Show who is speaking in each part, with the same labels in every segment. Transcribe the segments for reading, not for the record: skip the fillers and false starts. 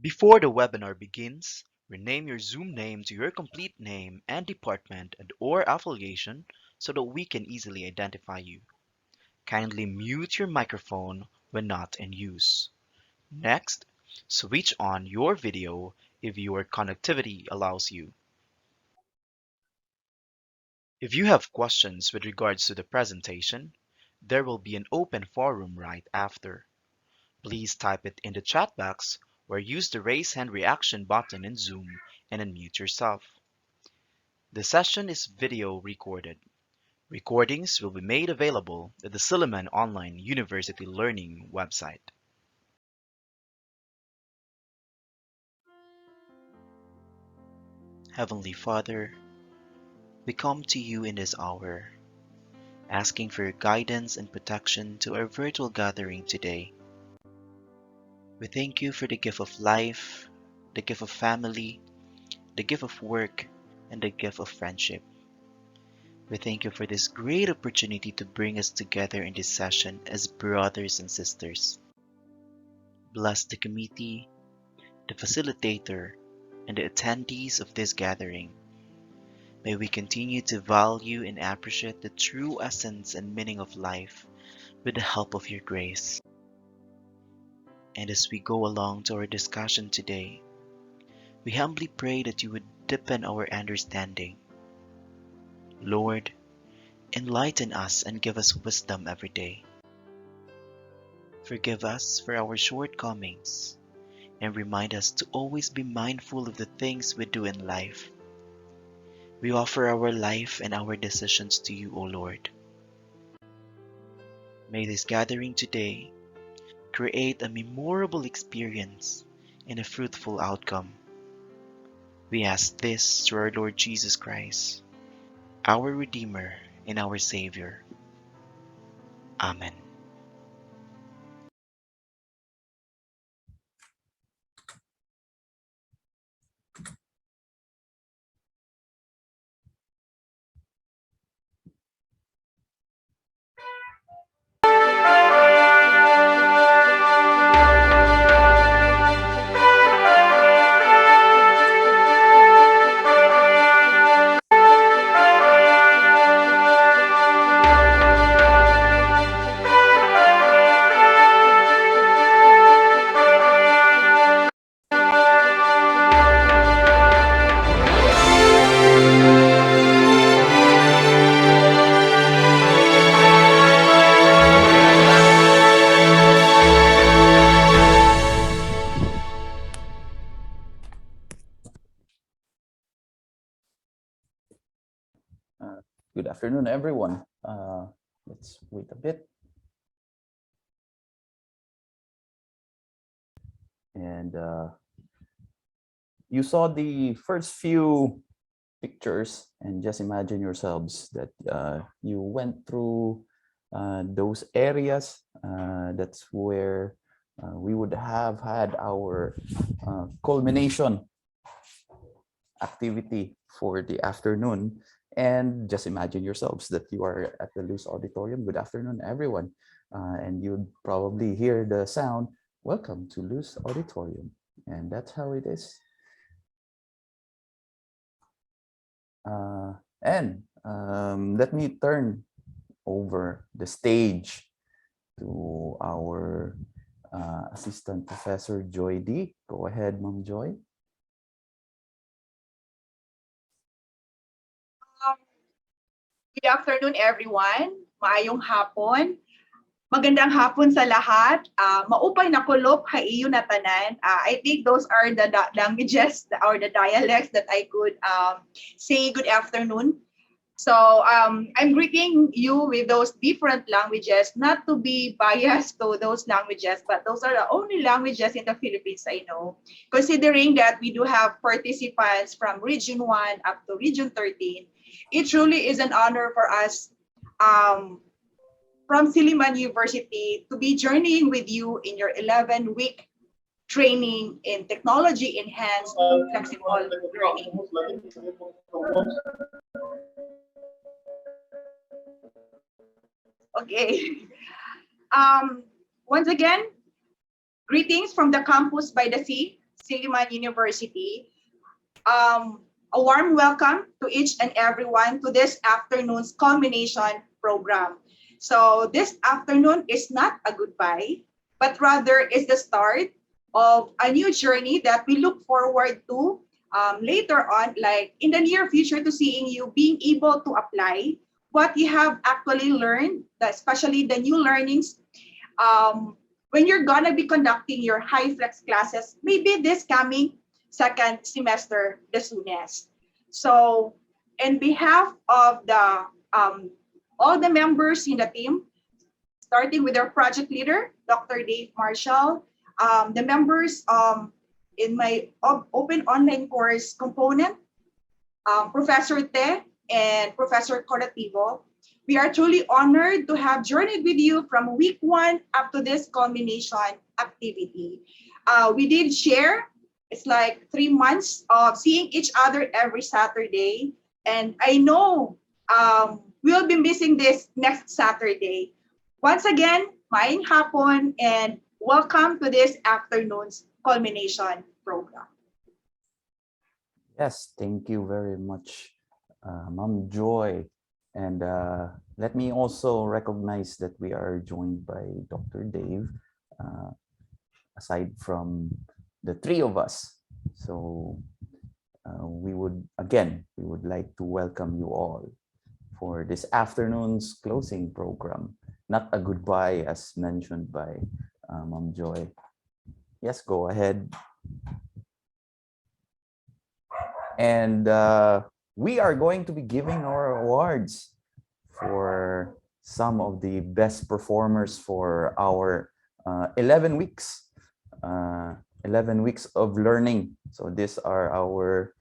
Speaker 1: Before the webinar begins, rename your Zoom name to your complete name and department and/or affiliation so that we can easily identify you. Kindly mute your microphone when not in use. Next, switch on your video if your connectivity allows you. If you have questions with regards to the presentation, there will be an open forum right after. Please type it in the chat box or use the raise hand reaction button in Zoom and unmute yourself. The session is video recorded. Recordings will be made available at the Silliman Online University Learning website. Heavenly Father, we come to you in this hour, asking for your guidance and protection to our virtual gathering today. We thank you for the gift of life, the gift of family, the gift of work, and the gift of friendship. We thank you for this great opportunity to bring us together in this session as brothers and sisters. Bless the committee, the facilitator, and the attendees of this gathering. May we continue to value and appreciate the true essence and meaning of life with the help of your grace. And as we go along to our discussion today, we humbly pray that you would deepen our understanding. Lord, enlighten us and give us wisdom every day. Forgive us for our shortcomings and remind us to always be mindful of the things we do in life. We offer our life and our decisions to you, O Lord. May this gathering today create a memorable experience and a fruitful outcome. We ask this through our Lord Jesus Christ, our Redeemer and our Savior. Amen.
Speaker 2: Good afternoon, everyone. Let's wait a bit. And you saw the first few pictures, and just imagine yourselves that you went through those areas. That's where we would have had our culmination activity for the afternoon. And just imagine yourselves that you are at the Luz Auditorium. Good afternoon, everyone. And you'd probably hear the sound, welcome to Luz Auditorium. And that's how it is. And let me turn over the stage to our Assistant Professor Joy D. Go ahead, Ma'am Joy.
Speaker 3: Good afternoon, everyone. Maayong hapon. Magandang hapon sa lahat. Maupay na kulop ha iyo na tanan. I think those are the languages or the dialects that I could say good afternoon. So I'm greeting you with those different languages, not to be biased to those languages, but those are the only languages in the Philippines I know. Considering that we do have participants from Region 1 up to Region 13, it truly is an honor for us um, from Silliman University to be journeying with you in your 11-week training in technology enhanced flexible learning. Okay. Once again, greetings from the campus by the sea, Silliman University. A warm welcome to each and everyone to this afternoon's culmination program. So this afternoon is not a goodbye, but rather is the start of a new journey that we look forward to later on, like in the near future, to seeing you being able to apply what you have actually learned, especially the new learnings when you're gonna be conducting your high flex classes, maybe this coming second semester the soonest. So, in behalf of the all the members in the team, starting with our project leader, Dr. Dave Marshall, the members in my open online course component, Professor Te and Professor Correctivo. We are truly honored to have journeyed with you from week 1 up to this culmination activity. We did share, it's like 3 months of seeing each other every Saturday. And I know we'll be missing this next Saturday. Once again, maayong hapon and welcome to this afternoon's culmination program.
Speaker 2: Yes, thank you very much, Ma'am Joy. And let me also recognize that we are joined by Dr. Dave, uh, aside from the three of us. So we would like to welcome you all for this afternoon's closing program. Not a goodbye as mentioned by Ma'am Joy. Yes, go ahead. And we are going to be giving our awards for some of the best performers for our 11 weeks. 11 weeks of learning. So these are our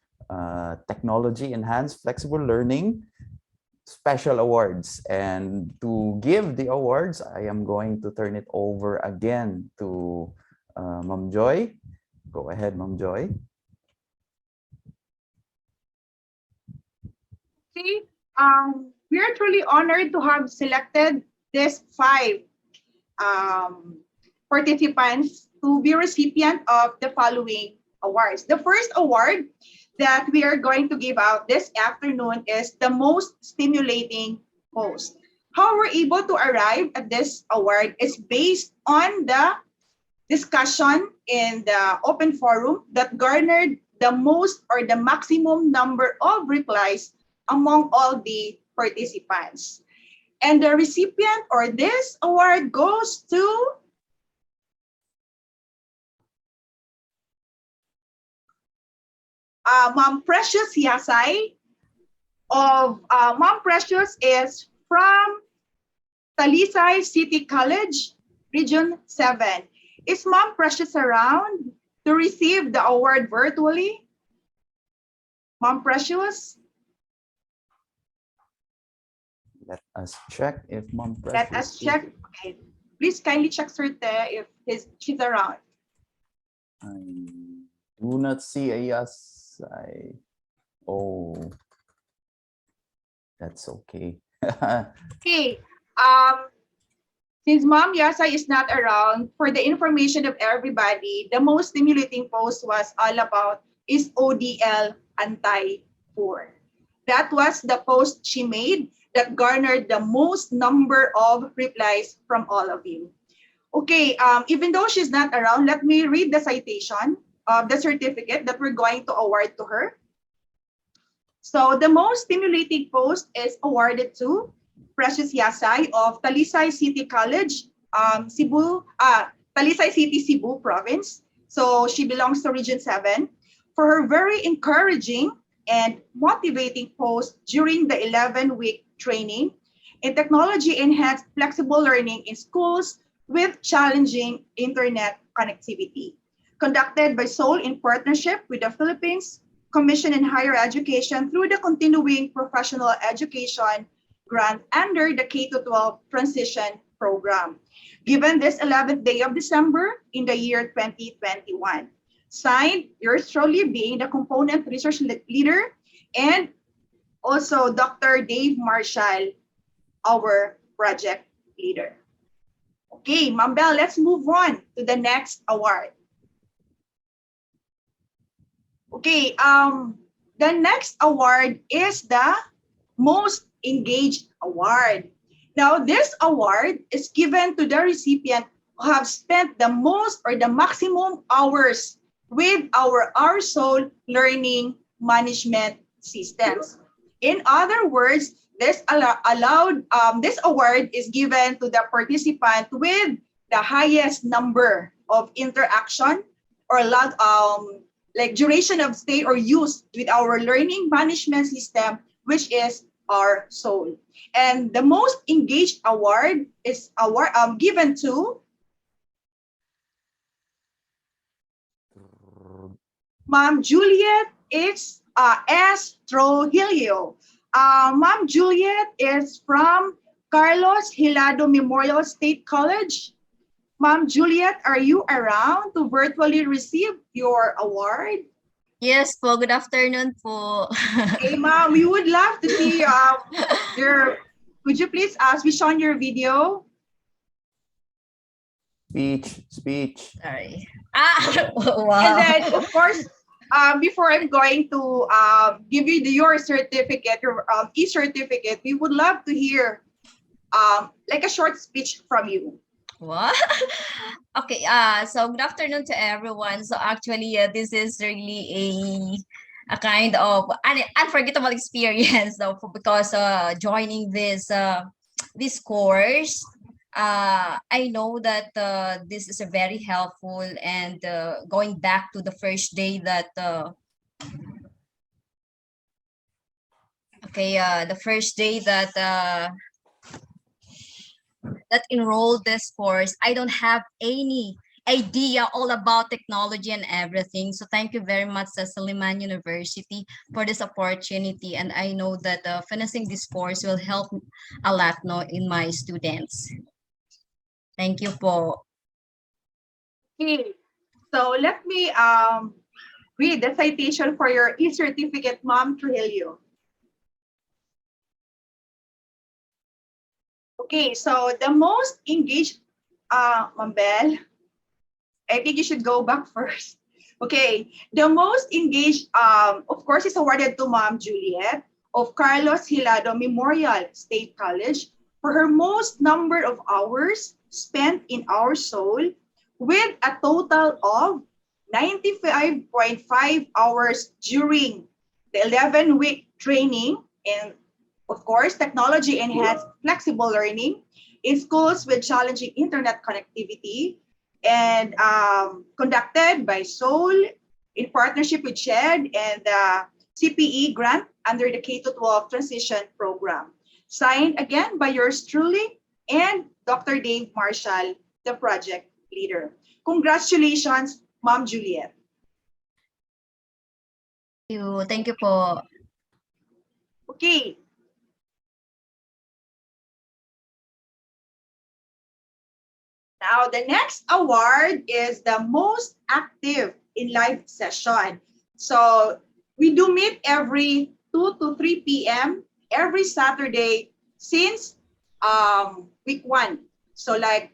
Speaker 2: technology enhanced flexible learning special awards. And to give the awards, I am going to turn it over again to Ma'am Joy. Go ahead, Ma'am Joy.
Speaker 3: See, we are truly honored to have selected these 5 um, participants to be recipient of the following awards. The first award that we are going to give out this afternoon is the most stimulating host. How we're able to arrive at this award is based on the discussion in the open forum that garnered the most or the maximum number of replies among all the participants. And the recipient or this award goes to Ma'am Precious Yasay of Mom Precious is from Talisay City College, Region 7. Is Mom Precious around to receive the award virtually? Mom Precious,
Speaker 2: Let us check if Mom
Speaker 3: let
Speaker 2: Precious
Speaker 3: us
Speaker 2: is.
Speaker 3: check. Okay. Please kindly check Sir Te if she's around.
Speaker 2: I do not see a yes. Oh, that's okay.
Speaker 3: Okay. Um, since Mom Yasa is not around, for the information of everybody, the most stimulating post was all about is ODL anti-poor. That was the post she made that garnered the most number of replies from all of you. Okay, even though she's not around, let me read the citation of the certificate that we're going to award to her. So the most stimulating post is awarded to Precious Yasay of Talisay City College, Talisay City, Cebu province. So she belongs to Region 7 for her very encouraging and motivating post during the 11-week training in technology-enhanced flexible learning in schools with challenging internet connectivity, conducted by Seoul in partnership with the Philippines Commission in Higher Education through the Continuing Professional Education grant under the K-12 Transition Program, given this 11th day of December in the year 2021. Signed, yours truly being the component research leader, and also Dr. Dave Marshall, our project leader. Okay, Ma'am Bell, let's move on to the next award. Okay, the next award is the Most Engaged Award. Now, this award is given to the recipient who have spent the most or the maximum hours with our Soul learning management systems. In other words, this award is given to the participant with the highest number of interaction or like duration of stay or use with our learning management system, which is our soul. And the most engaged award is given to Ma'am Juliet S. Trujillo. Ma'am Juliet is from Carlos Hilado Memorial State College. Ma'am Juliet, are you around to virtually receive your award?
Speaker 4: Yes po, good afternoon po.
Speaker 3: Okay, ma'am, we would love to see your. Could you please switch on your video?
Speaker 2: Speech.
Speaker 4: Sorry. Ah,
Speaker 3: And
Speaker 4: wow.
Speaker 3: then, of course, before I'm going to give you your certificate, your e-certificate, we would love to hear like a short speech from you.
Speaker 4: What? Okay, so good afternoon to everyone. So actually, this is really a kind of an unforgettable experience though, because joining this course, I know that this is a very helpful and going back to the first day that the first day that enrolled this course, I don't have any idea all about technology and everything. So thank you very much to Suleiman University for this opportunity. And I know that finishing this course will help a lot no, in my students. Thank you po.
Speaker 3: Okay, so let me read the citation for your e-certificate, Ma'am Trujillo. Okay, so the most engaged, Ma'am Bell, I think you should go back first. Okay, the most engaged, of course, is awarded to Ma'am Juliet of Carlos Hilado Memorial State College for her most number of hours spent in our soul with a total of 95.5 hours during the 11-week training in, of course, technology enhanced flexible learning in schools with challenging internet connectivity and conducted by Seoul in partnership with SHED and the CPE grant under the K-12 Transition Program. Signed again by yours truly and Dr. Dave Marshall, the project leader. Congratulations, Ma'am Juliet.
Speaker 4: Thank you po.
Speaker 3: Okay. Now, the next award is the most active in live session. So, we do meet every 2 to 3 p.m. every Saturday since week 1. So, like,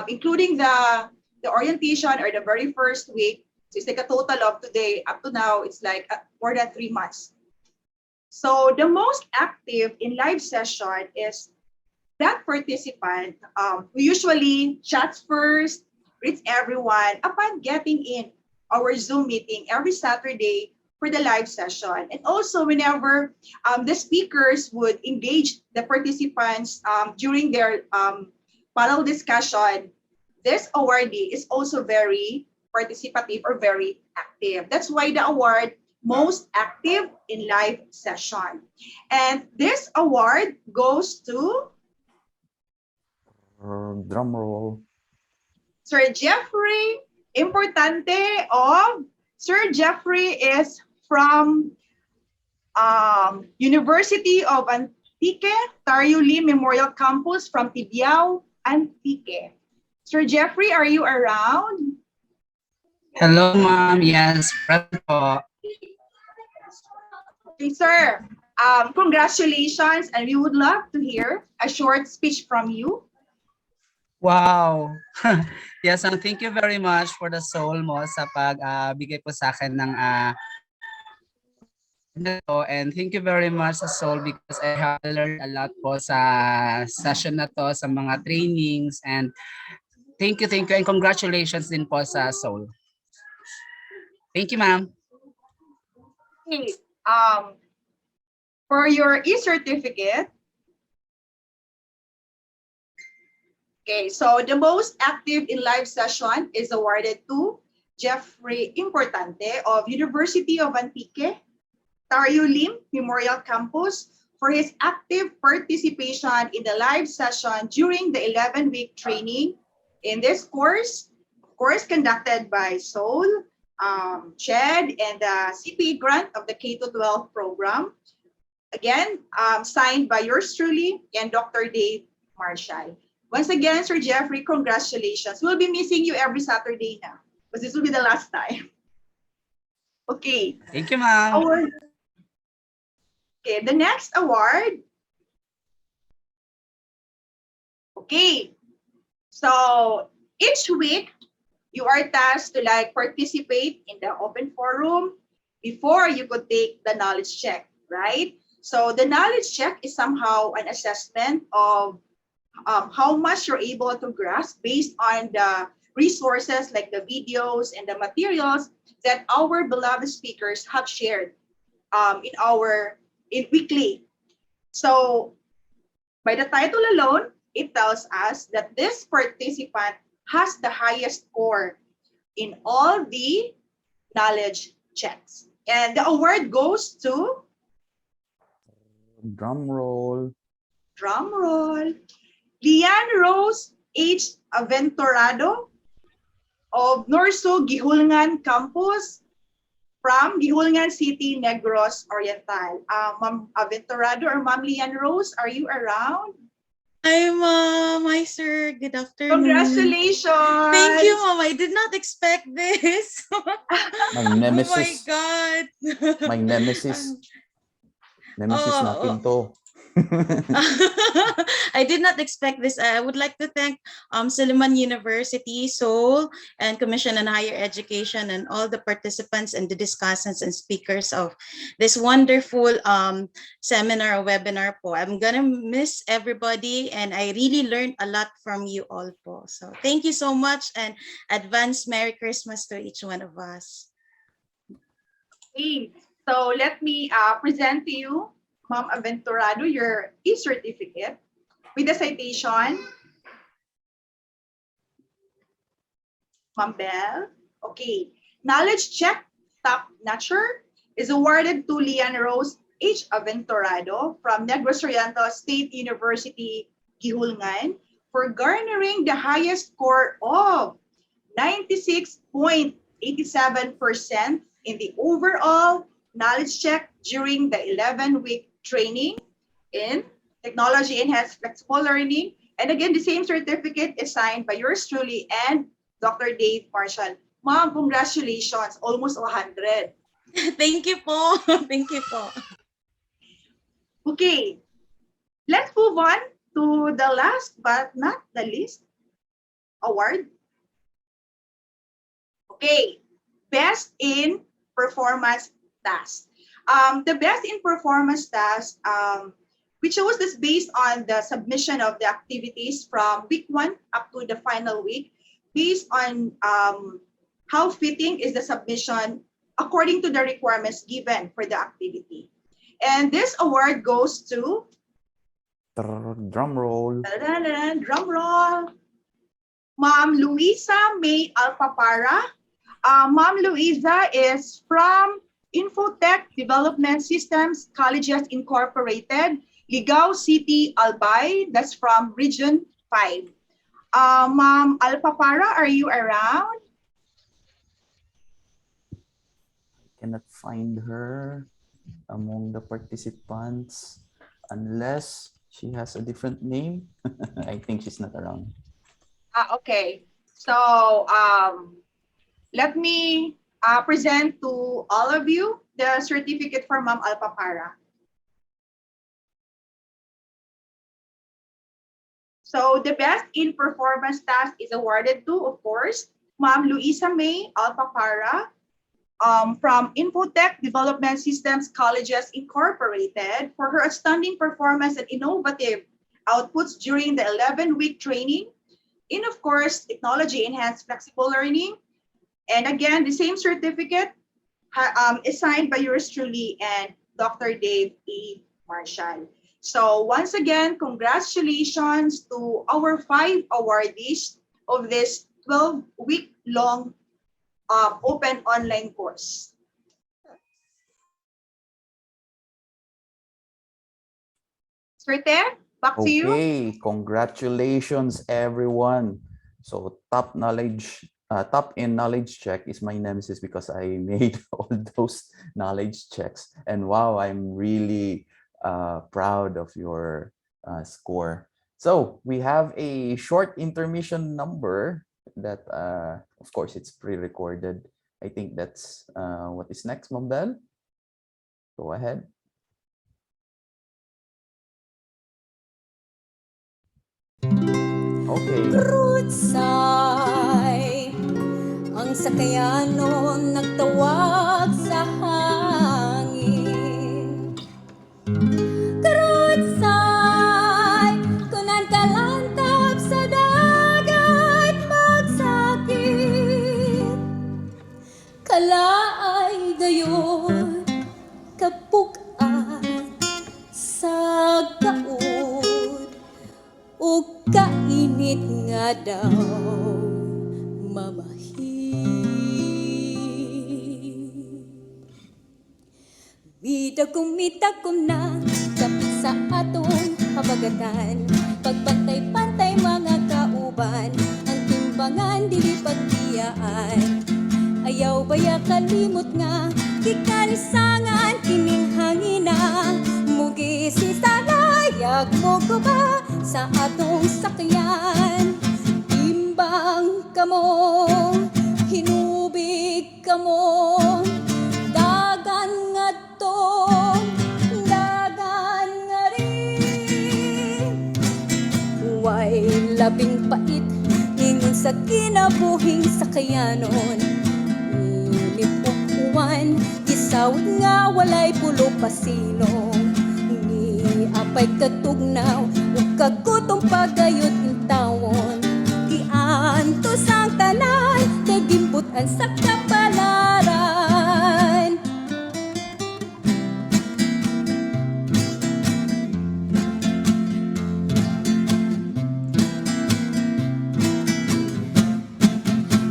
Speaker 3: including the orientation or the very first week, so it's like a total of today up to now, it's like more than 3 months. So, the most active in live session is that participant who usually chats first, greets everyone upon getting in our Zoom meeting every Saturday for the live session. And also whenever the speakers would engage the participants during their panel discussion, this awardee is also very participative or very active. That's why the award most active in live session. And this award goes to
Speaker 2: Drum roll.
Speaker 3: Sir Jeffrey Importante of Sir Jeffrey is from University of Antique, Tario Lim Memorial Campus from Tibiao, Antique. Sir Jeffrey, are you around?
Speaker 5: Hello, ma'am. Yes, present po.
Speaker 3: Okay, sir. Congratulations, and we would love to hear a short speech from you.
Speaker 5: Wow. Yes, thank you very much for the soul mo sa pagbigay po sa akin ng and thank you very much sa soul because I have learned a lot po sa session na to, sa mga trainings, and thank you and congratulations din po sa soul. Thank you, ma'am.
Speaker 3: Okay. For your e-certificate, okay, so the most active in live session is awarded to Jeffrey Importante of University of Antique, Tario Lim Memorial Campus for his active participation in the live session during the 11-week training in this course, of course, conducted by Soul, CHED, and the CPE grant of the K-12 program. Again, signed by yours truly and Dr. Dave Marshall. Once again, Sir Jeffrey, congratulations. We'll be missing you every Saturday now, because this will be the last time. Okay.
Speaker 5: Thank you, ma'am.
Speaker 3: Okay, the next award. Okay, so each week you are tasked to like participate in the open forum before you could take the knowledge check, right? So the knowledge check is somehow an assessment of how much you're able to grasp based on the resources like the videos and the materials that our beloved speakers have shared in weekly. So by the title alone, it tells us that this participant has the highest score in all the knowledge checks. And the award goes to
Speaker 2: Drum roll.
Speaker 3: Lian Rose H. Aventurado of Norso Gihulngan Campus from Gihulngan City, Negros Oriental. Ma'am Aventurado or Ma'am Lian Rose, are you around?
Speaker 6: Hi, Mom. Hi, sir. Good afternoon.
Speaker 3: Congratulations!
Speaker 6: Thank you, Mom. I did not expect this.
Speaker 2: My nemesis.
Speaker 6: Oh my God.
Speaker 2: My nemesis. Nemesis natin to.
Speaker 6: I did not expect this. I would like to thank Suleiman University, Seoul, and Commission on Higher Education, and all the participants and the discussants and speakers of this wonderful seminar or webinar po. I'm gonna miss everybody, and I really learned a lot from you all po. So thank you so much, and advance Merry Christmas to each one of us.
Speaker 3: Okay, so let me present to you, Ma'am Aventurado, your e-certificate with the citation. Ma'am Bell. Okay, knowledge check, top notcher, is awarded to Lian Rose H. Aventurado from Negros Oriental State University, Gihulngan, for garnering the highest score of 96.87% in the overall knowledge check during the 11-week training in Technology Enhanced Flexible Learning. And again, the same certificate is signed by yours truly and Dr. Dave Marshall. Ma'am, congratulations, almost 100.
Speaker 6: Thank you po. Thank you po.
Speaker 3: Okay, let's move on to the last but not the least award. Okay, best in performance task. The best in performance task, we chose this based on the submission of the activities from week 1 up to the final week, based on how fitting is the submission according to the requirements given for the activity. And this award goes to,
Speaker 2: Drum roll.
Speaker 3: drum roll, Ma'am Luisa May Alpapara. Ma'am Luisa is from Infotech Development Systems Colleges Incorporated, Ligao City, Albay. That's from Region 5. Ma'am Alpapara, are you around?
Speaker 2: Cannot find her among the participants unless she has a different name. I think she's not around.
Speaker 3: Okay. So let me present to all of you the certificate for Ma'am Alpapara. So the best in performance task is awarded to, of course, Ma'am Luisa May Alpapara from Infotech Development Systems Colleges Incorporated for her outstanding performance and innovative outputs during the 11-week training in, of course, Technology Enhanced Flexible Learning. And again, the same certificate is signed by yours truly and Dr. Dave E. Marshall. So once again, congratulations to our 5 awardees of this 12-week long open online course. Swerte, back to you.
Speaker 2: Okay, congratulations everyone. So top in knowledge check is my nemesis because I made all those knowledge checks. And wow, I'm really proud of your score. So we have a short intermission number that, of course, it's pre-recorded. I think that's what is next, Ma'am Bell? Go ahead. Okay.
Speaker 7: Rutsay, ang sakayanon nagtawag sa hangin. Karutsay, kunan kalantap sa dagat magsakit. Kalaay gayon, kapukan sa kaud. O kainit nga daw mamahit. Mitagom na kapit sa atong habagatan, pagpantay-pantay mga kauban, ang timbangan dili pagbiyaan. Ayaw baya kalimot nga, kikalisangan kining hangina, mugi si salayag mo ko ba sa atong sakyan. Timbang kamo, hinubig kamo, dagan nga to, dagan nga rin. Huway labing pait, ingon sa kinabuhing sakayanon. Ngunit upuan, isawd nga walay pulo pasilong. Ni apay katugnaw, ug kagutong pagayot intawon. Giantos ang tanan, kay gimbutan sa kapalaran.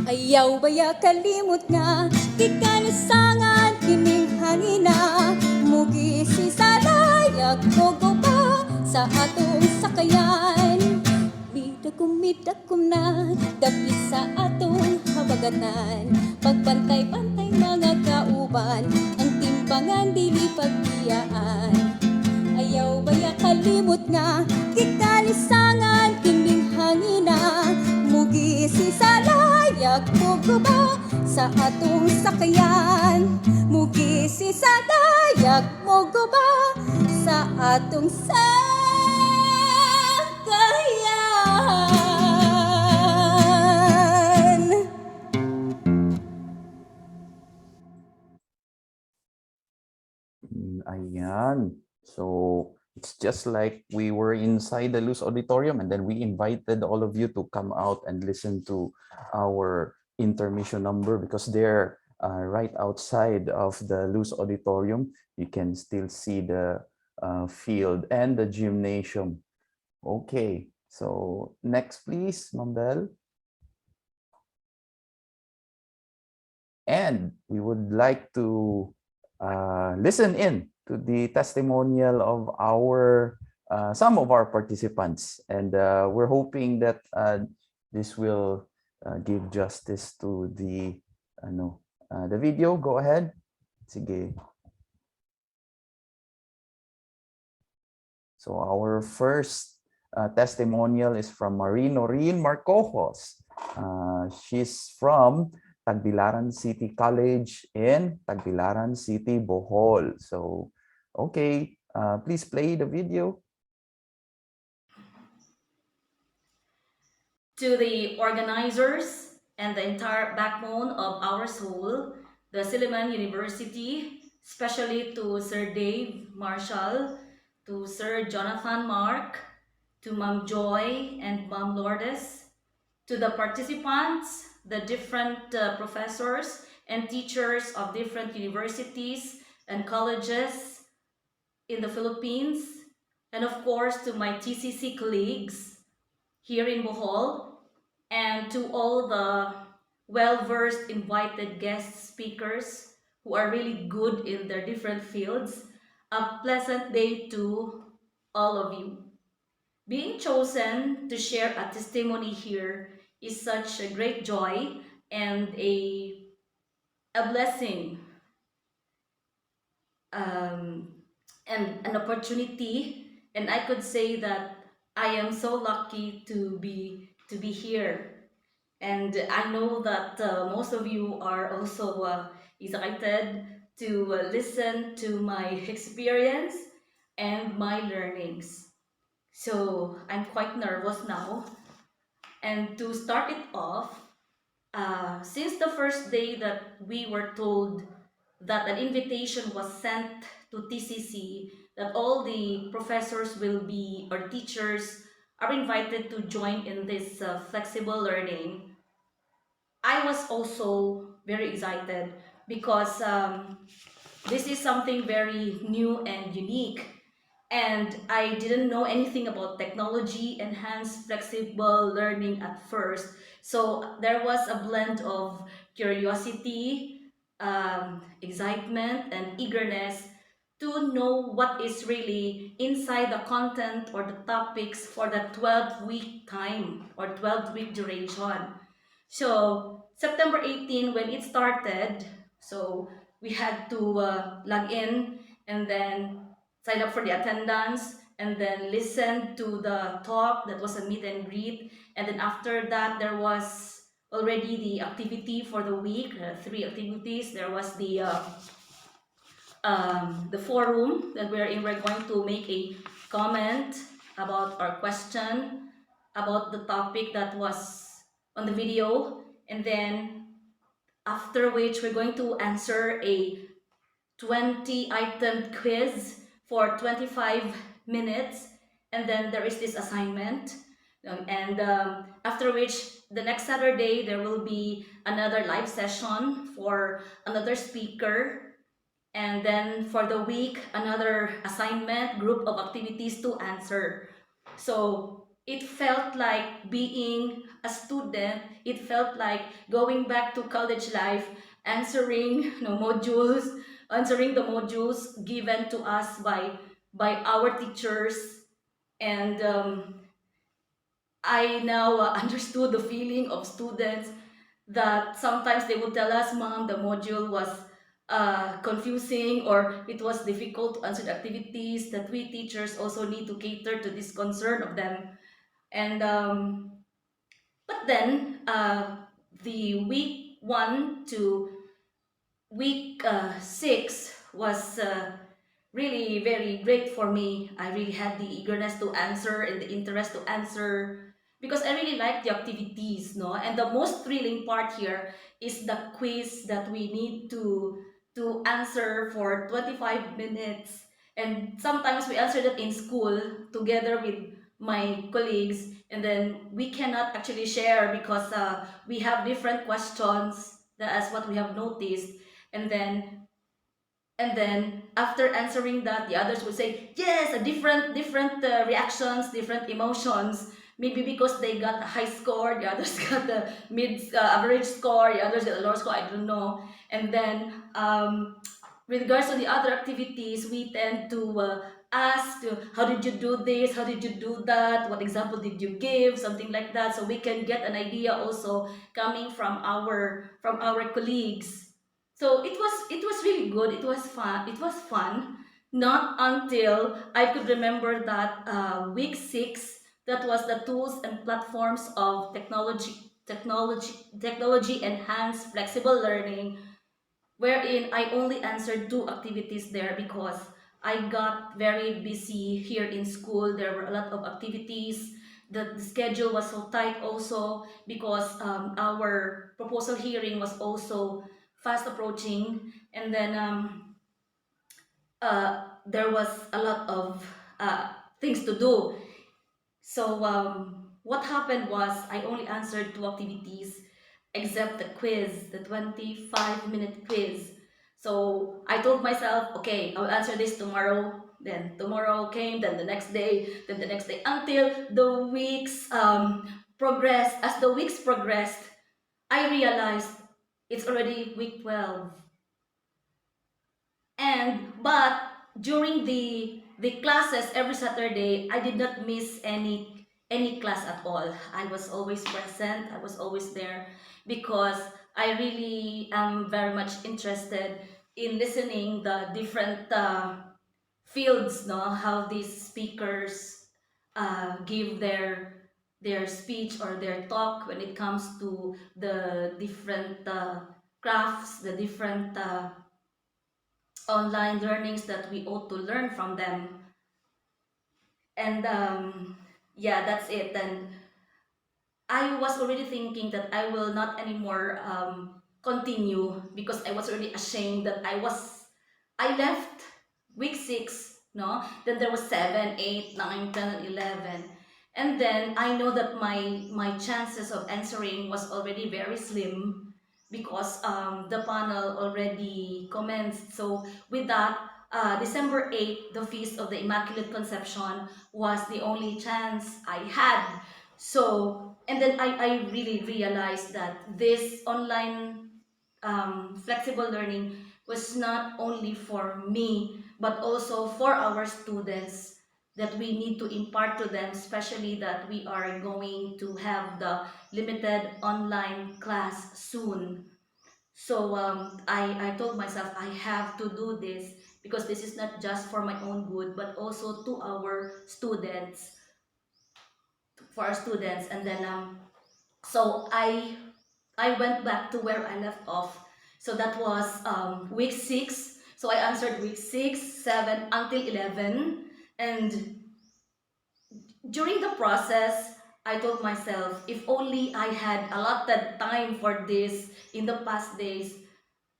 Speaker 7: Ayaw baya kalimot nga, kikalisangan kining hangina mugi si salayag gogoba sa atong sakayan midakum na dapit sa atong habagatan pagpantay-pantay mga kauban ang timbangan dili pagbiyaan ayaw baya kalimot nga kikalisangan kining hangina mugi si salayag gogoba sa atong sakayan mugi si salayag mogoba sa atong sakayan.
Speaker 2: Ayan. So it's just like we were inside the Luz Auditorium, and then we invited all of you to come out and listen to our intermission number, because they're right outside of the Luz Auditorium. You can still see the field and the gymnasium. Okay. So next, please, Ma'am Bell. And we would like to listen in to the testimonial of our some of our participants, and we're hoping that this will give justice to the video. Go ahead. Sige. So our first testimonial is from Noreen Marcojos. She's from Tagbilaran City College in Tagbilaran City, Bohol. So, okay, please play the video.
Speaker 8: To the organizers and the entire backbone of our soul, the Silliman University, especially to Sir Dave Marshall, to Sir Jonathan Mark, to Ma'am Joy and Ma'am Lourdes, to the participants, the different professors and teachers of different universities and colleges in the Philippines, and of course to my TCC colleagues here in Bohol, and to all the well-versed invited guest speakers who are really good in their different fields. A pleasant day to all of you. Being chosen to share a testimony here is such a great joy and a blessing, and an opportunity. And I could say that I am so lucky to be here. And I know that most of you are also excited to listen to my experience and my learnings. So I'm quite nervous now. And to start it off, since the first day that we were told that an invitation was sent to TCC, that all the professors will be, or teachers are invited to join in this flexible learning, I was also very excited because this is something very new and unique. And I didn't know anything about technology enhanced flexible learning at first. So there was a blend of curiosity, excitement, and eagerness to know what is really inside the content or the topics for the 12-week time or 12-week duration. So September 18, when it started, so we had to log in and then sign up for the attendance and then listen to the talk that was a meet and greet. And then after that, there was already the activity for the week, 3 activities. There was the forum that we're in. We're going to make a comment about our question, about the topic that was on the video, and then after which we're going to answer a 20-item quiz for 25 minutes, and then there is this assignment. And after which, the next Saturday, there will be another live session for another speaker. And then for the week, another assignment, group of activities to answer. So it felt like being a student. It felt like going back to college life, answering modules answering the modules given to us by our teachers. And I now understood the feeling of students that sometimes they would tell us, "Mom, the module was confusing, or it was difficult to answer the activities," that we teachers also need to cater to this concern of them. And but then the week 1 to week 6 was really very great for me. I really had the eagerness to answer and the interest to answer because I really like the activities, no? And the most thrilling part here is the quiz that we need to answer for 25 minutes. And sometimes we answer that in school together with my colleagues, and then we cannot actually share because we have different questions. That's what we have noticed. And then after answering that, the others would say yes, a different reactions, different emotions. Maybe because they got a high score, the others got the mid average score, the others got a lower score, I don't know. And then with regards to the other activities, we tend to ask, how did you do this, how did you do that, what example did you give, something like that, so we can get an idea also coming from our colleagues. So it was really good. It was fun. It was fun. Not until I could remember that week 6, that was the tools and platforms of technology enhanced flexible learning, wherein I only answered 2 activities there because I got very busy here in school. There were a lot of activities. The schedule was so tight also because our proposal hearing was also fast approaching. And then there was a lot of things to do. So what happened was I only answered 2 activities, except the quiz, the 25-minute quiz. So I told myself, okay, I'll answer this tomorrow. Then tomorrow came, then the next day, then the next day, until the weeks progressed. As the weeks progressed, I realized it's already week 12. But during the classes every Saturday, I did not miss any class at all. I was always present. I was always there because I really am very much interested in listening the different fields, no, how these speakers give their speech or their talk when it comes to the different crafts, the different online learnings that we ought to learn from them. And yeah, that's it. And I was already thinking that I will not anymore continue because I was already ashamed that I left week 6, no? Then there was 7, 8, 9, 10, and 11. And then I know that my chances of answering was already very slim because the panel already commenced. So with that, December 8th, the Feast of the Immaculate Conception, was the only chance I had. So, and then I really realized that this online flexible learning was not only for me, but also for our students, that we need to impart to them, especially that we are going to have the limited online class soon. So I told myself I have to do this because this is not just for my own good, but also to our students, for our students. And then so I went back to where I left off. So that was week 6. So I answered week 6, 7 until 11. And during the process, I told myself, if only I had allotted time for this in the past days,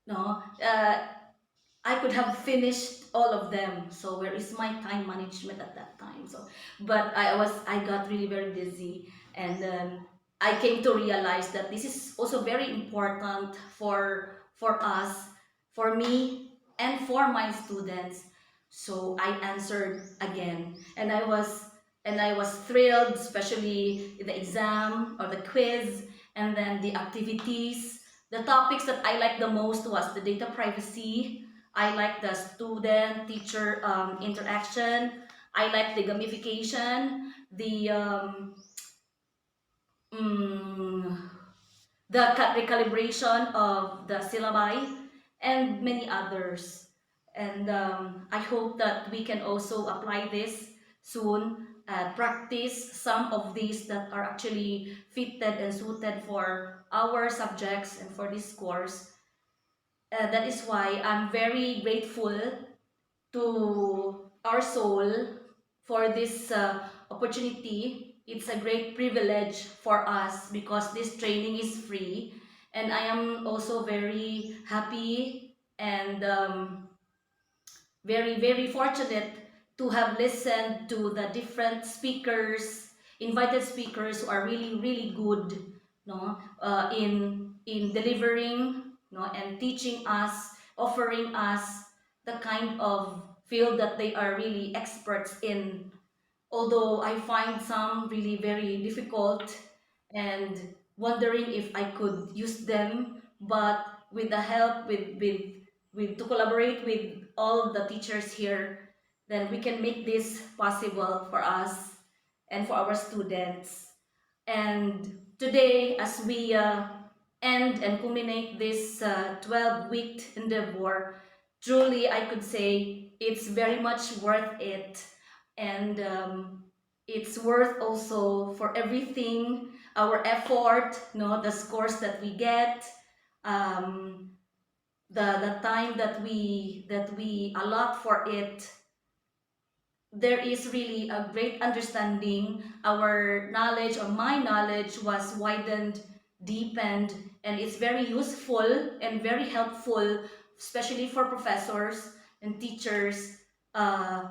Speaker 8: no, I could have finished all of them. So where is my time management at that time? So, but I got really very busy, and then I came to realize that this is also very important for us, for me, and for my students. So I answered again, and I was thrilled, especially in the exam or the quiz, and then the activities. The topics that I liked the most was the data privacy, I like the student-teacher interaction. I like the gamification, mm, the recalibration of the syllabi, and many others. And I hope that we can also apply this soon, practice some of these that are actually fitted and suited for our subjects and for this course. That is why I'm very grateful to our soul for this opportunity. It's a great privilege for us because this training is free. And I am also very happy and very, very fortunate to have listened to the different speakers, invited speakers who are really, really good, no, in delivering, no, and teaching us, offering us the kind of field that they are really experts in, although I find some really very difficult and wondering if I could use them. But with the help with to collaborate with all the teachers here, then we can make this possible for us and for our students. And today, as we end and culminate this 12-week endeavor, truly I could say it's very much worth it. And it's worth also for everything, our effort, no, the scores that we get, um, the time that we allot for it. There is really a great understanding. Our knowledge, or my knowledge, was widened, deepened, and it's very useful and very helpful, especially for professors and teachers, uh,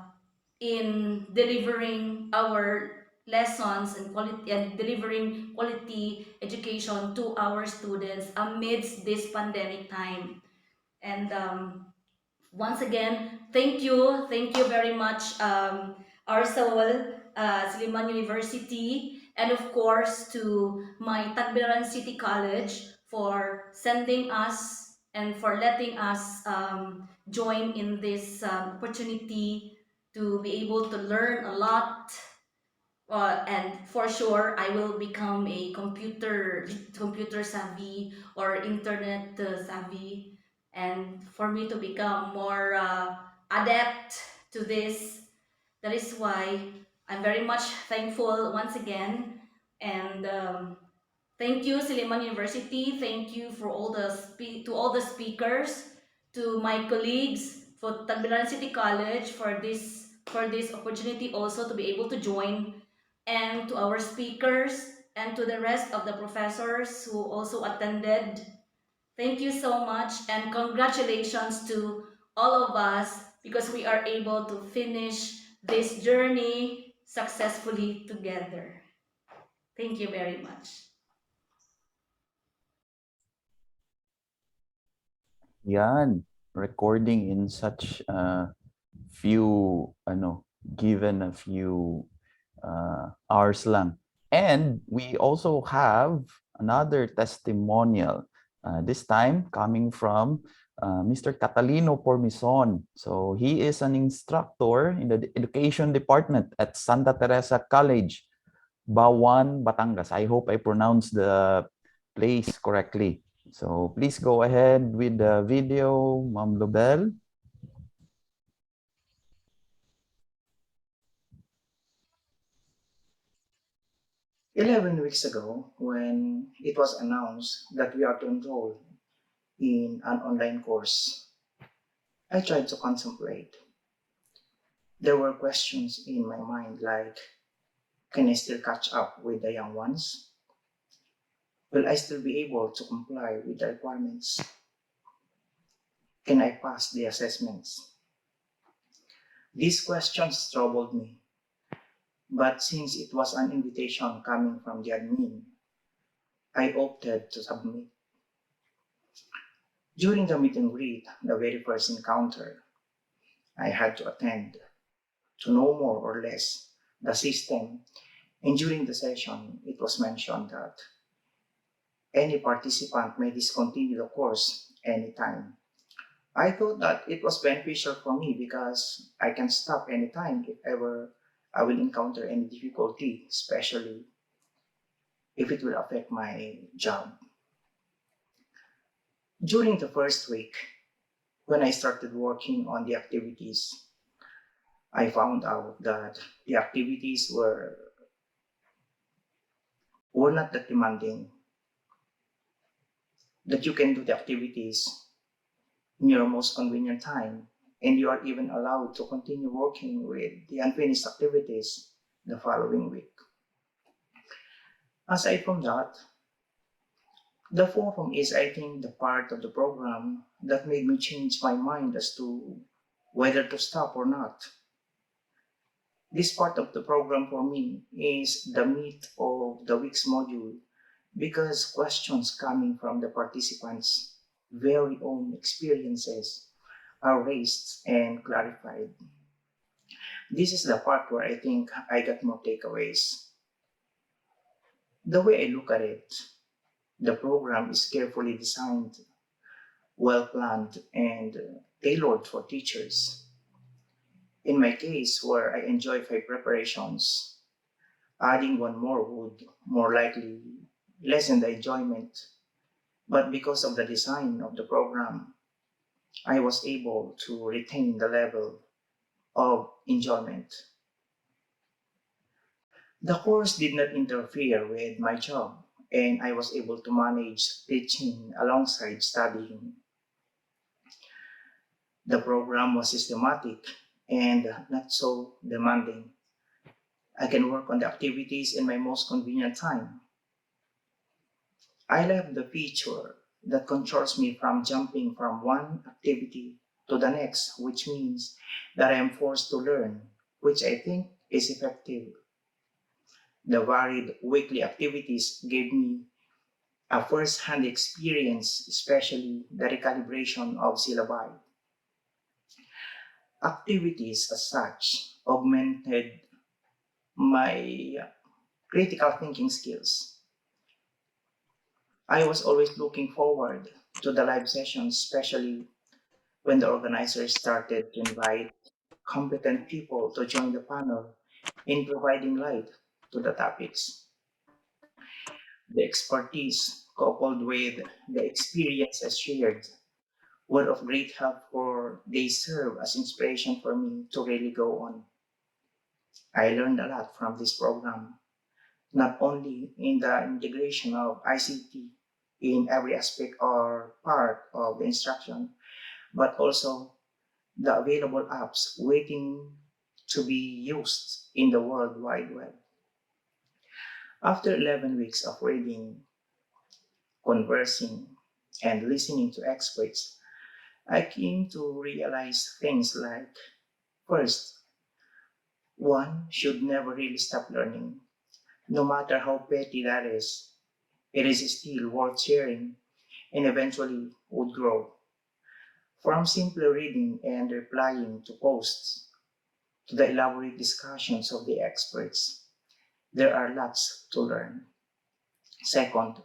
Speaker 8: in delivering our lessons and quality and delivering quality education to our students amidst this pandemic time. And once again, thank you very much, our soul, Siliman University, and of course to my Tagbilaran City College for sending us and for letting us join in this opportunity to be able to learn a lot. And for sure, I will become a computer savvy or internet savvy, and for me to become more adept to this. That is why I'm very much thankful once again, and thank you, Siliman University. Thank you for all the to all the speakers, to my colleagues for Tagbilaran City College for this opportunity also to be able to join, and to our speakers and to the rest of the professors who also attended. Thank you so much, and congratulations to all of us because we are able to finish this journey successfully together. Thank you very much.
Speaker 2: Yan, recording in such few, given a few hours lang. And we also have another testimonial, this time coming from Mr. Catalino Pormison. So he is an instructor in the education department at Santa Teresa College, Bawan, Batangas. I hope I pronounced the place correctly. So please go ahead with the video, Ma'am Lobel.
Speaker 9: 11 weeks ago, when it was announced that we are to enroll in an online course, I tried to contemplate. There were questions in my mind like, can I still catch up with the young ones? Will I still be able to comply with the requirements? Can I pass the assessments? These questions troubled me, but since it was an invitation coming from the admin, I opted to submit. During the meet and greet, the very first encounter, I had to attend to know more or less the system. And during the session, it was mentioned that any participant may discontinue the course anytime I thought that it was beneficial for me because I can stop anytime if ever I will encounter any difficulty, especially if it will affect my job. During the first week, when I started working on the activities, I found out that the activities were not that demanding, that you can do the activities in your most convenient time, and you are even allowed to continue working with the unfinished activities the following week. Aside from that, the forum is, I think, the part of the program that made me change my mind as to whether to stop or not. This part of the program for me is the meat of the week's module because questions coming from the participants' very own experiences are raised and clarified. This is the part where I think I got more takeaways. The way I look at it, the program is carefully designed, well planned, and tailored for teachers. In my case, where I enjoy 5 preparations, adding one more would more likely lessen the enjoyment. But because of the design of the program, I was able to retain the level of enjoyment. The course did not interfere with my job, and I was able to manage teaching alongside studying. The program was systematic and not so demanding. I can work on the activities in my most convenient time. I love the feature that controls me from jumping from one activity to the next, which means that I am forced to learn, which I think is effective. The varied weekly activities gave me a first-hand experience, especially the recalibration of syllabi. Activities as such augmented my critical thinking skills. I was always looking forward to the live sessions, especially when the organizers started to invite competent people to join the panel in providing light to the topics. The expertise coupled with the experiences shared were of great help for they serve as inspiration for me to really go on. I learned a lot from this program, not only in the integration of ICT in every aspect or part of the instruction, but also the available apps waiting to be used in the World Wide Web. After 11 weeks of reading, conversing, and listening to experts, I came to realize things like first, one should never really stop learning. No matter how petty that is, it is still worth sharing and eventually would grow. From simply reading and replying to posts to the elaborate discussions of the experts, there are lots to learn. Second,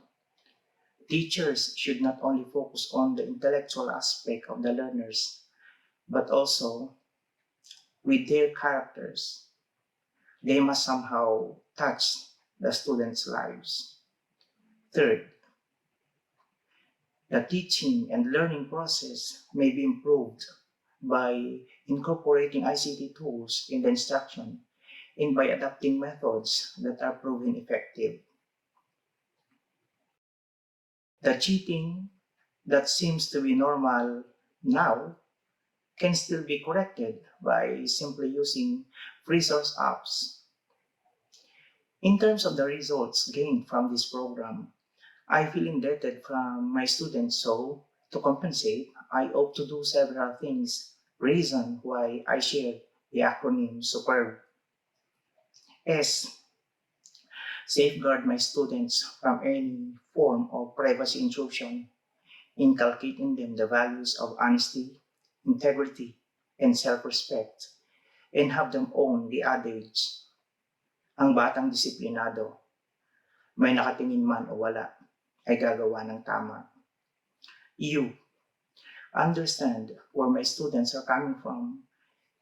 Speaker 9: teachers should not only focus on the intellectual aspect of the learners, but also with their characters. They must somehow touch the students' lives. Third, the teaching and learning process may be improved by incorporating ICT tools in the instruction and by adapting methods that are proven effective. The cheating that seems to be normal now can still be corrected by simply using free source apps. In terms of the results gained from this program, I feel indebted from my students, so to compensate, I opt to do several things. Reason why I share the acronym SUPERB. S. Safeguard my students from any form of privacy intrusion, inculcating them the values of honesty, integrity, and self-respect, and have them own the adage, ang batang disiplinado, may nakatingin man o wala, ay gagawa ng tama. U. understand where my students are coming from,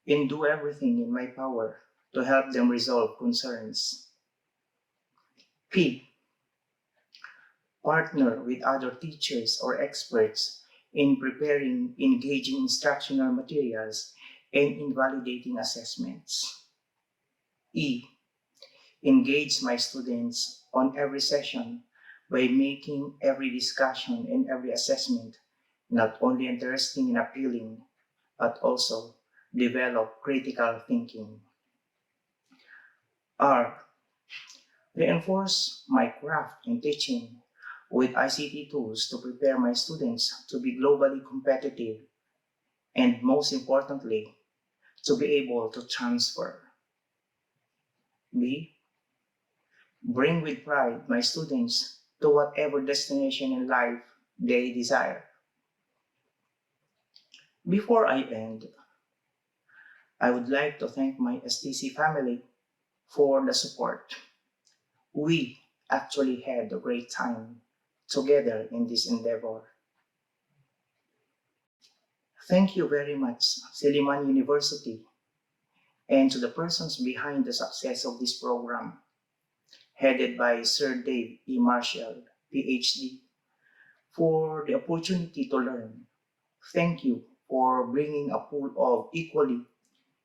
Speaker 9: and do everything in my power to help them resolve concerns. P. Partner with other teachers or experts in preparing engaging instructional materials and invalidating assessments. E. Engage my students on every session by making every discussion and every assessment not only interesting and appealing, but also develop critical thinking. R. Reinforce my craft in teaching with ICT tools to prepare my students to be globally competitive and, most importantly, to be able to transfer. B. Bring with pride my students to whatever destination in life they desire. Before I end, I would like to thank my STC family for the support. We actually had a great time together in this endeavor. Thank you very much, Siliman University, and to the persons behind the success of this program, headed by Sir Dave E. Marshall, PhD, for the opportunity to learn. Thank you for bringing a pool of equally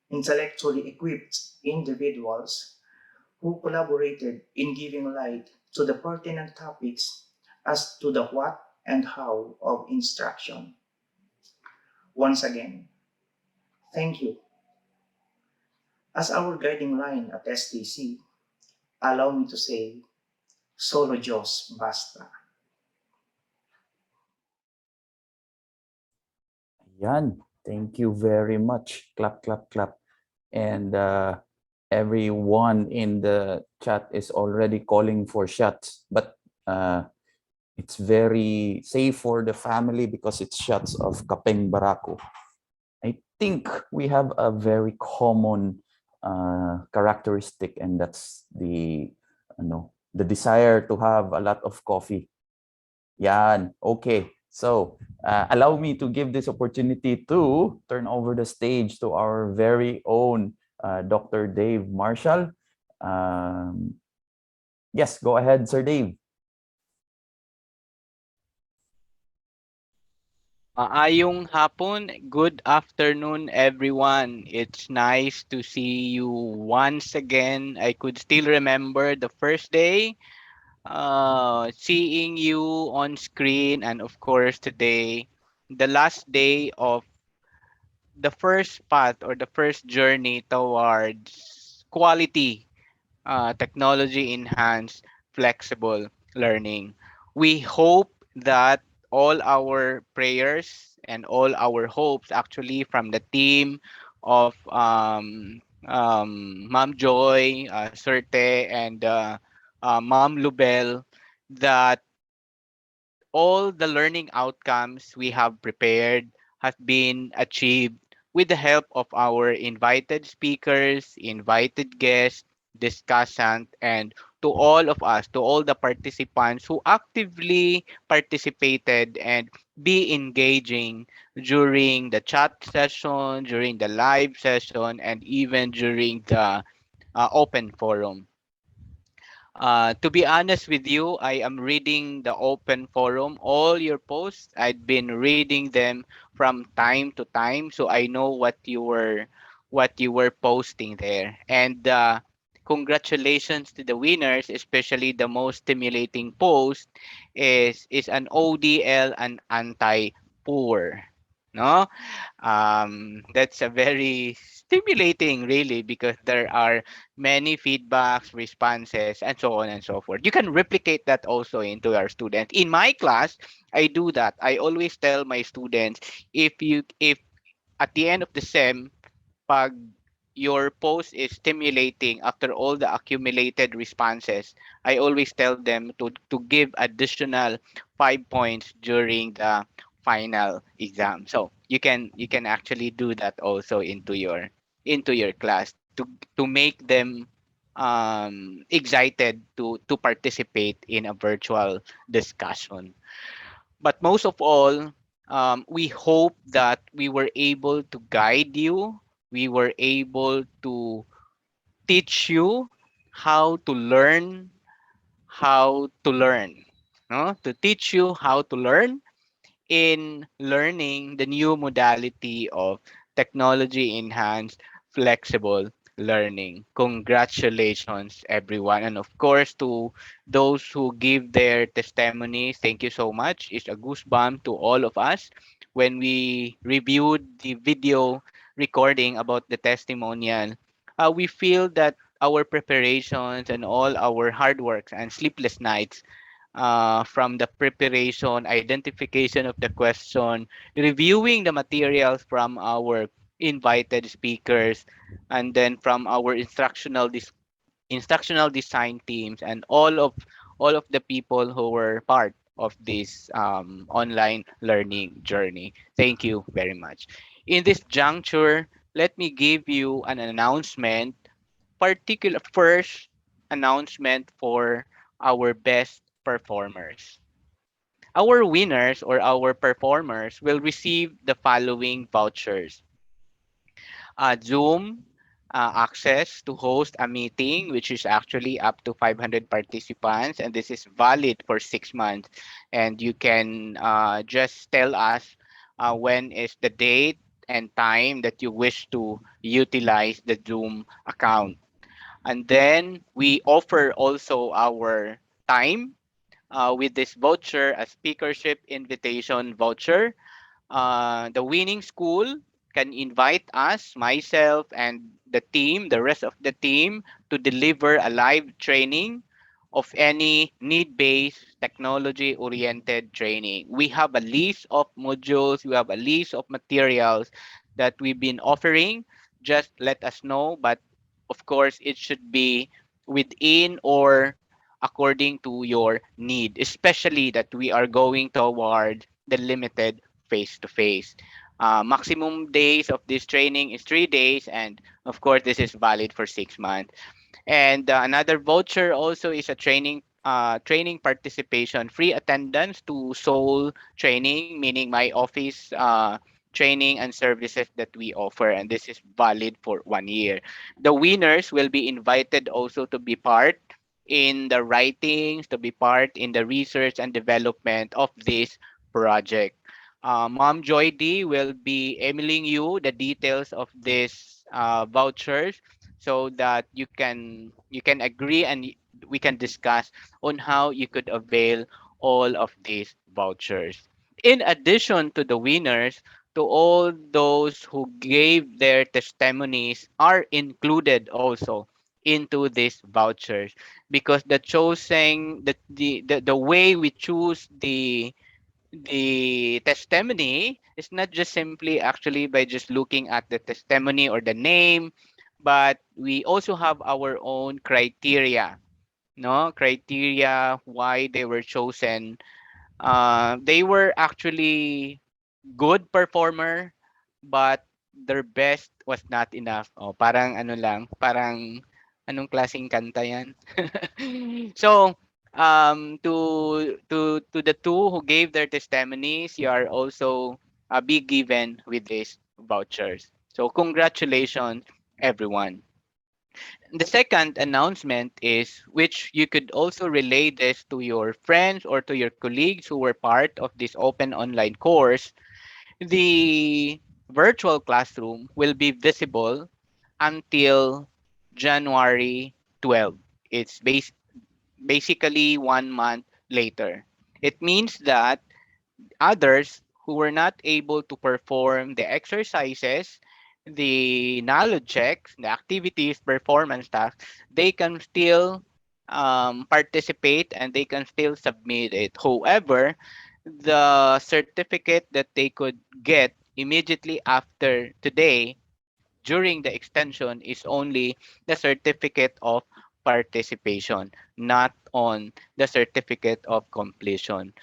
Speaker 9: intellectually equipped individuals who collaborated in giving light to the pertinent topics as to the what and how of instruction. Once again, thank you. As our guiding line at STC, allow me to say, solo Diyos basta.
Speaker 2: Yan. Thank you very much. Clap, clap, clap. And everyone in the chat is already calling for shots, but it's very safe for the family because it's shots of kapeng barako. I think we have a very common characteristic, and that's the desire to have a lot of coffee. Yan. Okay. So allow me to give this opportunity to turn over the stage to our very own Dr. Dave Marshall. Um, yes, go ahead, Sir Dave.
Speaker 10: Maayong hapon, good afternoon everyone. It's nice to see you once again. I could still remember the first day, seeing you on screen, and of course today, the last day of the first path or the first journey towards quality technology enhanced flexible learning. We hope that all our prayers and all our hopes actually from the team of Ma'am Joy, Surte, and Ma'am Lubel, that all the learning outcomes we have prepared have been achieved with the help of our invited speakers, invited guests, discussant, and to all of us, to all the participants who actively participated and be engaging during the chat session, during the live session, and even during the open forum. To be honest with you, I am reading the open forum, all your posts. I've been reading them from time to time, so I know what you were posting there. And congratulations to the winners, especially the most stimulating post is an ODL and anti-poor. No, that's a very stimulating, really, because there are many feedbacks, responses, and so on and so forth. You can replicate that also into our students. In my class, I do that. I always tell my students, if at the end of the sem, pag your post is stimulating after all the accumulated responses, I always tell them to give additional 5 points during the final exam. So you can actually do that also into your class to make them excited to participate in a virtual discussion. But most of all, We hope that we were able to guide you, we were able to teach you how to learn, how to learn, no? To teach you how to learn in learning the new modality of technology enhanced flexible learning. Congratulations, everyone. And of course, to those who give their testimony, thank you so much. It's a goosebump to all of us when we reviewed the video recording about the testimonial. We feel that our preparations and all our hard works and sleepless nights, from the preparation, identification of the question, reviewing the materials from our invited speakers, and then from our instructional design teams, and all of the people who were part of this online learning journey. Thank you very much. In this juncture, let me give you an announcement, particular first announcement for our best performers. Our winners or our performers will receive the following vouchers: Zoom access to host a meeting, which is actually up to 500 participants, and this is valid for 6 months. And you can just tell us when is the date and time that you wish to utilize the Zoom account. And then we offer also our time with this voucher, a speakership invitation voucher. The winning school can invite us, myself, and the team, the rest of the team, to deliver a live training of any need based, technology oriented training. We have a list of modules, we have a list of materials that we've been offering. Just let us know, but of course, it should be within or according to your need, especially that we are going toward the limited face to face. Maximum days of this training is 3 days, and of course, this is valid for 6 months. And another voucher also is a training participation, free attendance to Soul training, meaning my office training and services that we offer, and this is valid for 1 year. The winners will be invited also to be part in the writings, to be part in the research and development of this project. Mom Joy D will be emailing you the details of this vouchers, so that you can agree, and we can discuss on how you could avail all of these vouchers. In addition to the winners, to all those who gave their testimonies are included also into these vouchers, because the way we choose the testimony is not just simply actually by just looking at the testimony or the name, but we also have our own criteria, no criteria why they were chosen. They were actually good performer, but their best was not enough. Oh, parang ano lang, parang anong klaseng kanta yan? So, to the two who gave their testimonies, you are also be given with these vouchers. So, congratulations, everyone. The second announcement is, which you could also relay this to your friends or to your colleagues who were part of this open online course. The virtual classroom will be visible until January 12. It's basically 1 month later. It means that others who were not able to perform the exercises, the knowledge checks, the activities, performance tasks, they can still participate and they can still submit it. However, the certificate that they could get immediately after today during the extension is only the certificate of participation, not on the certificate of completion.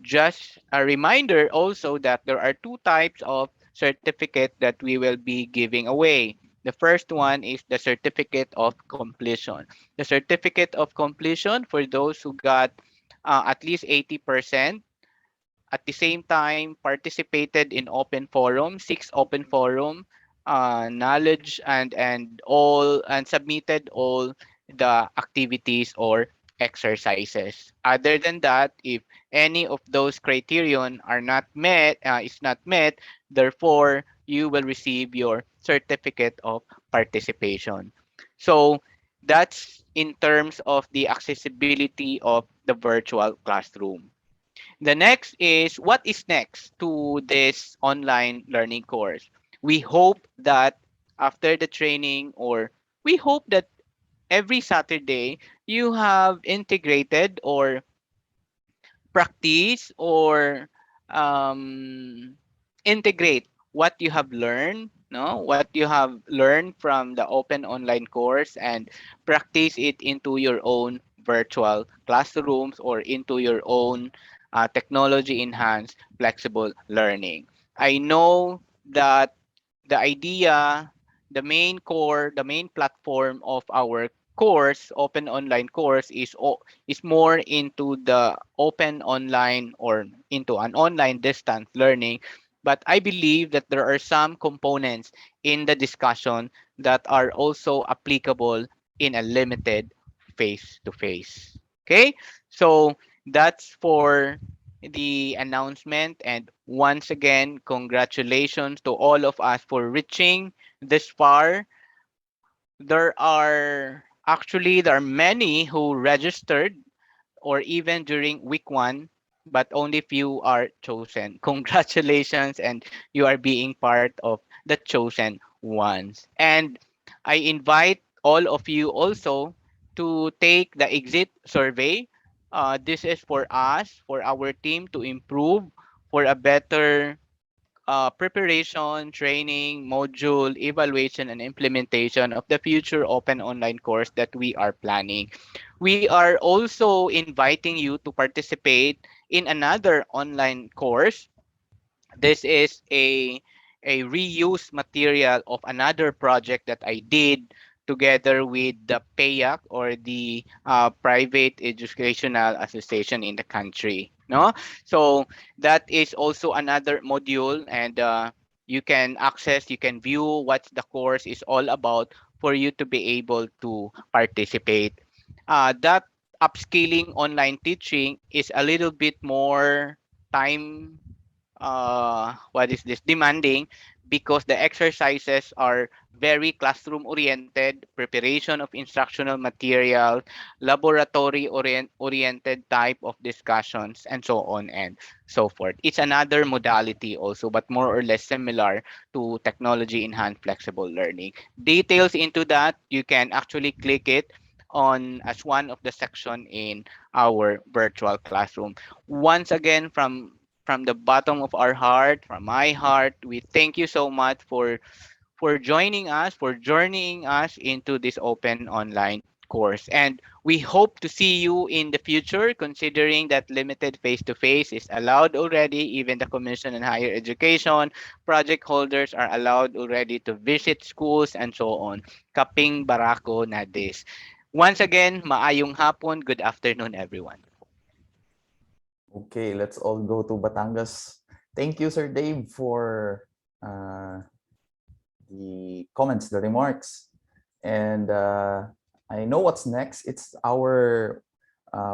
Speaker 10: Just a reminder also that there are two types of certificate that we will be giving away. The first one is the certificate of completion. The certificate of completion for those who got at least 80% at the same time participated in open forum, 6 open forum, knowledge and all and submitted all the activities or exercises. Other than that, if any of those criterion are not met, is not met, therefore you will receive your certificate of participation. So that's in terms of the accessibility of the virtual classroom. The next is what is next to this online learning course. We hope that after the training, or we hope that every Saturday you have integrated or practice or integrate what you have learned, no, what you have learned from the open online course, and practice it into your own virtual classrooms or into your own technology enhanced flexible learning. I know that the idea, the main core, the main platform of our course, open online course, is more into the open online or into an online distance learning. But I believe that there are some components in the discussion that are also applicable in a limited face to face. Okay, so that's for the announcement. And once again, congratulations to all of us for reaching this far. There are many who registered or even during week 1, but only few are chosen. Congratulations, and you are being part of the chosen ones. And I invite all of you also to take the exit survey. This is for us, for our team to improve for a better preparation, training, module, evaluation, and implementation of the future open online course that we are planning. We are also inviting you to participate in another online course. This is a reuse material of another project that I did together with the PAYAC, or the private educational association in the country. No, so that is also another module, and you can view what the course is all about for you to be able to participate. That upscaling online teaching is a little bit more time what is this demanding, because the exercises are very classroom oriented, preparation of instructional material, laboratory oriented type of discussions, and so on and so forth. It's another modality also, but more or less similar to technology enhanced flexible learning. Details into that, you can actually click it on as one of the section in our virtual classroom. Once again, from the bottom of our heart, from my heart, we thank you so much for joining us, for journeying us into this open online course. And we hope to see you in the future, considering that limited face-to-face is allowed already. Even the Commission on Higher Education project holders are allowed already to visit schools and so on. Kaping barako na this. Once again, maayong hapon. Good afternoon, everyone.
Speaker 2: Okay, let's all go to Batangas. Thank you, Sir Dave, for uh, the comments, the remarks. And I know what's next. It's our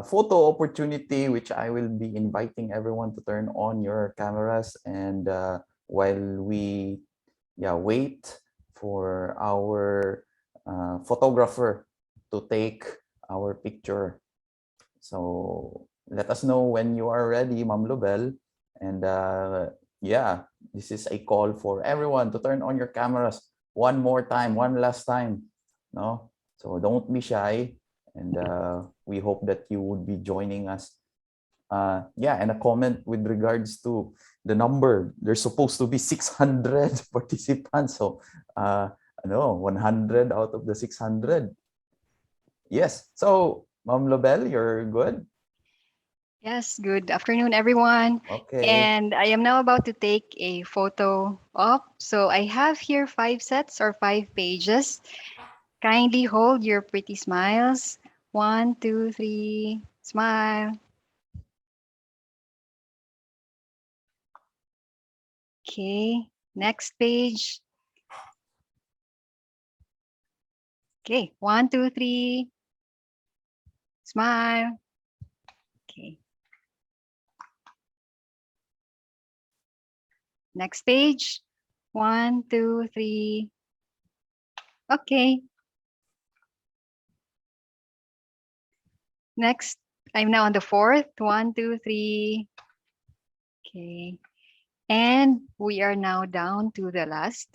Speaker 2: photo opportunity, which I will be inviting everyone to turn on your cameras. And while we wait for our photographer to take our picture. So let us know when you are ready, Ma'am Lubel. And yeah, this is a call for everyone to turn on your cameras one more time, one last time. No, so don't be shy, and we hope that you would be joining us. Yeah, and a comment with regards to the number. There's supposed to be 600 participants, so no, 100 out of the 600. Yes, so Ma'am Lobel, you're good.
Speaker 11: Yes, good afternoon, everyone.
Speaker 2: Okay.
Speaker 11: And I am now about to take a photo op. So I have here 5 sets or 5 pages. Kindly hold your pretty smiles. 1, 2, 3, smile. Okay, next page. Okay, 1, 2, 3. Smile. Okay. Next page. 1, 2, 3. Okay. Next, I'm now on the fourth. 1, 2, 3. Okay. And we are now down to the last.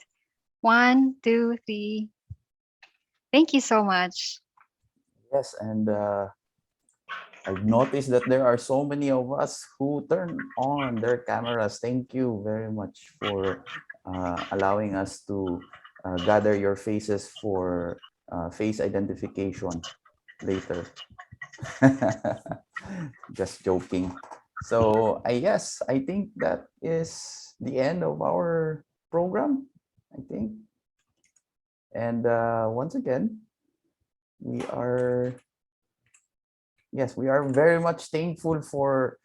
Speaker 11: 1, 2, 3. Thank you so much.
Speaker 2: Yes, and I've noticed that there are so many of us who turn on their cameras. Thank you very much for allowing us to gather your faces for face identification later. Just joking. So I think that is the end of our program, I think. And once again, we are we are very much thankful for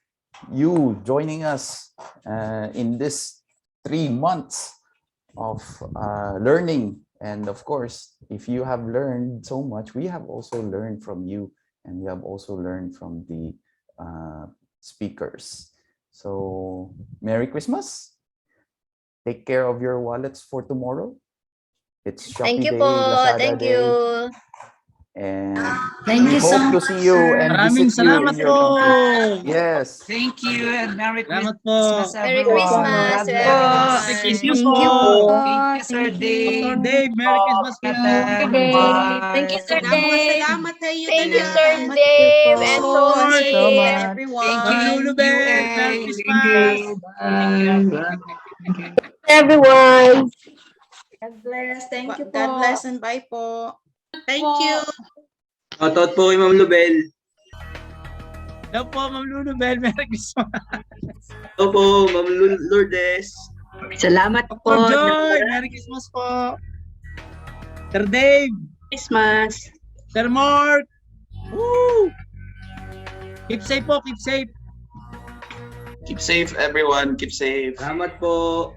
Speaker 2: you joining us in this 3 months of learning. And of course, if you have learned so much, we have also learned from you, and we have also learned from the speakers. So Merry Christmas. Take care of your wallets for tomorrow. It's
Speaker 4: Thank
Speaker 2: Shopee
Speaker 4: you
Speaker 2: Day,
Speaker 4: po.
Speaker 2: Lazada
Speaker 4: Thank
Speaker 2: Day,
Speaker 4: you.
Speaker 2: and
Speaker 6: Thank
Speaker 2: we
Speaker 6: you so
Speaker 2: hope to
Speaker 6: much,
Speaker 2: see you
Speaker 6: sir.
Speaker 2: and
Speaker 5: Maraming
Speaker 2: visit you
Speaker 5: salamat
Speaker 2: in your
Speaker 5: po.
Speaker 2: country. Yes.
Speaker 5: Thank you and Merry
Speaker 6: Salamat
Speaker 5: Christmas,
Speaker 6: po.
Speaker 4: Merry
Speaker 5: everyone.
Speaker 4: Christmas
Speaker 5: God
Speaker 4: to
Speaker 5: bless.
Speaker 6: Merry
Speaker 5: Thank
Speaker 4: everyone.
Speaker 5: you
Speaker 6: Christmas
Speaker 5: po.
Speaker 11: Thank you
Speaker 6: po.
Speaker 11: po.
Speaker 5: Thank you, Sir
Speaker 11: Thank you.
Speaker 5: Dave.
Speaker 6: Dr. Dave, Merry Christmas po.
Speaker 5: Nathan.
Speaker 11: Dave.
Speaker 4: Thank
Speaker 5: Bye.
Speaker 4: you, Sir Dave.
Speaker 6: Salamat sa iyo,
Speaker 4: Thank you, Sir
Speaker 6: tanan.
Speaker 11: Thank you
Speaker 4: Dave and
Speaker 11: po. Thank you
Speaker 6: Sword,
Speaker 11: so
Speaker 4: Sophie.
Speaker 11: much.
Speaker 5: Thank
Speaker 6: everyone.
Speaker 5: you,
Speaker 11: Thank you.
Speaker 5: Lulubel. Merry
Speaker 11: Thank
Speaker 5: Christmas.
Speaker 11: you.
Speaker 5: Bye.
Speaker 11: Thank you.
Speaker 4: Everyone.
Speaker 3: God bless. Thank you
Speaker 6: God
Speaker 3: po.
Speaker 6: bless and bye po. Thank you.
Speaker 12: Shoutout po kay Ma'am Lubel.
Speaker 5: Hello po, Ma'am Lulubel. Merry Christmas.
Speaker 12: Hello po, Ma'am Lourdes.
Speaker 13: Salamat
Speaker 5: Dr.
Speaker 13: po.
Speaker 5: Joy. Merry Christmas po. Sir Dave.
Speaker 13: Christmas.
Speaker 5: Sir Mark. Woo! Keep safe po. Keep safe.
Speaker 12: Keep safe everyone, keep safe.
Speaker 6: Salamat po.